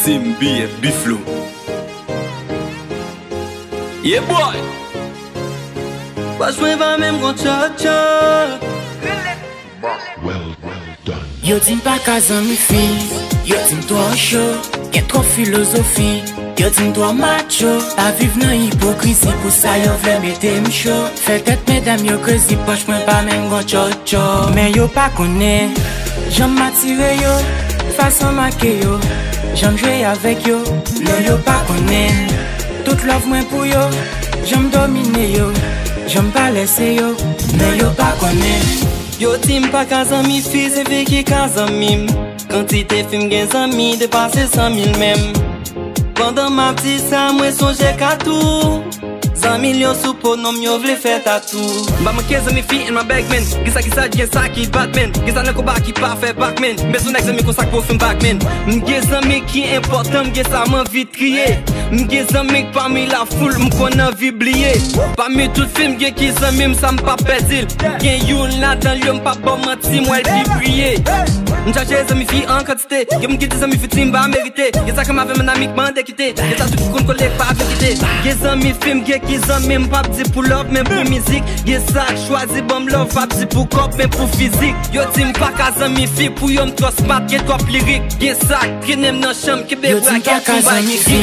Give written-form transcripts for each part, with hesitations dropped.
Team B, Biflo. Yeah boy. Pas jouer va même gon cha-cha. Well done. Yo dis pas qu'à mi fi, yo dis toi chaud, y'a trop philosophie. Yo dis toi macho, pas vivre dans hypocrisie, pour ça yo vle mette m'chaud. Fait tête mesdames yo crazy, poche moi pas même gon cho-cho. Mais yo pas connaît, j'aime m'attirer yo, façon maquer yo, j'aime jouer avec yo. Non yo pas connaît, toute love moi pour yo, j'aime dominer yo, j'aime pas laisser yo. Mais yo pas connaît. Yo tim pa kazami fi, se fe ki kazamim. Quantité film gen zami, dépassé 100 000 même. Pendant ma petite sa, mwen sonje ka tout. 100 millions sous pot, non yo vle fè tatou. Ba mwen ke zami fi in my bag men. Gisa gen sa ki Batman. Gisa nan ko ba ki pa fè backman. Mbe son ek zami kon sak pou film backman. Mge zami ki important, mge sa man vit kriye. Mge zami ki parmi la foule, mkonan vi bliye. Parmi tout film gen ki zami msa mpa pedil. Gen yon la dan yo mpa bon manti mwel pi priye. Mchache zami fi en quantité. Gen mkite zami fi tim ba merite. Gen sa kama ve men amik bande kite. Gen sa tout kon kolek pa vekite. Gen zami film gen ki zami mpa pdi pou love men pou mizik. Gen sa chwazi bom love pa pdi pou kop men pou fizik. Yo tim pa ka zami fi pou yo mtro smart gen trop lirik. Gen sa krenem nan cham kebe Yo dis pas qu'à mi fi,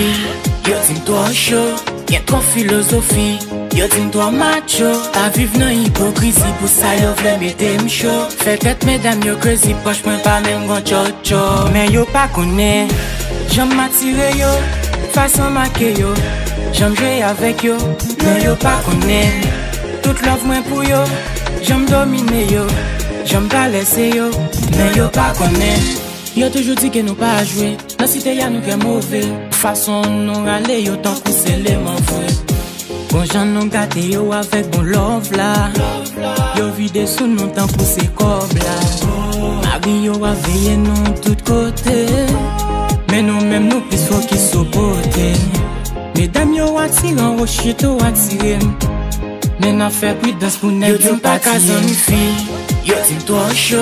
yo dis toi chaud, y'a trop philosophie. Yo dis toi macho, pas vivre dans hypocrisie, pour ça yo vle mette m'chaud. Fait tête mesdames yo crazy, poche moi pas même gon cho-cho. Mais yo pas connaît, j'aime m'attirer yo, façon maquer yo, j'aime jouer avec yo. Non yo pas connaît, toute love moi pour yo, j'aime dominer yo, j'aime pas laisser yo. Mais yo pas connaît. Yo toujours dit que nous pas jouer, dans cité y'a nous qui mauvais. Façon nous râler yo tant que c'est les mauvais. Bon j'en nous gâte yo avec bon love là. Yo vide sous nous tant que c'est cob là. Marie yo a veillé nous tout côté. Mais nous même nous plus fort qui supporter. Mesdames yo attirant au chito attiré. Mais n'a fait plus dans pour n'est pas qu'à mi fille. Yo dis toi chaud,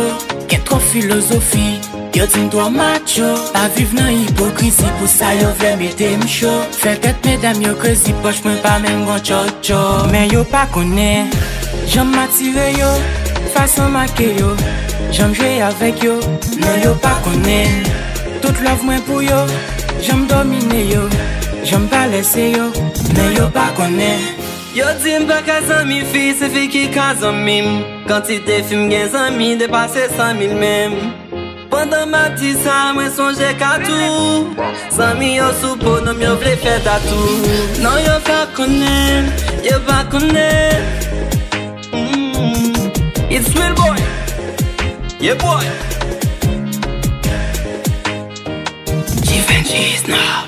y'a trop philosophie. Yo dis toi macho, pas vivre dans hypocrisie, pour ça yo vle mette m'chaud. Fait tête mesdames yo crazy, poche moi pas même gon cho-cho. Mais yo pas connaît, j'aime m'attirer yo, façon maquer yo, j'aime jouer avec yo. Non yo pas connaît, toute love moi pour yo, j'aime dominer yo, j'aime pas laisser yo. Mais yo pas connaît. Yo tim pa kazami fi, se fe ki kazamim. Quantité film gen zami, dépassé 100 000 même. Pendant ma petite sa, mwen sonje ka tout. Zami yo sou pot, non yo vle fè tatou. Non yo pa konnen, yo pa konnen. It's Will Boy. Yeah boy. Givenchy is now.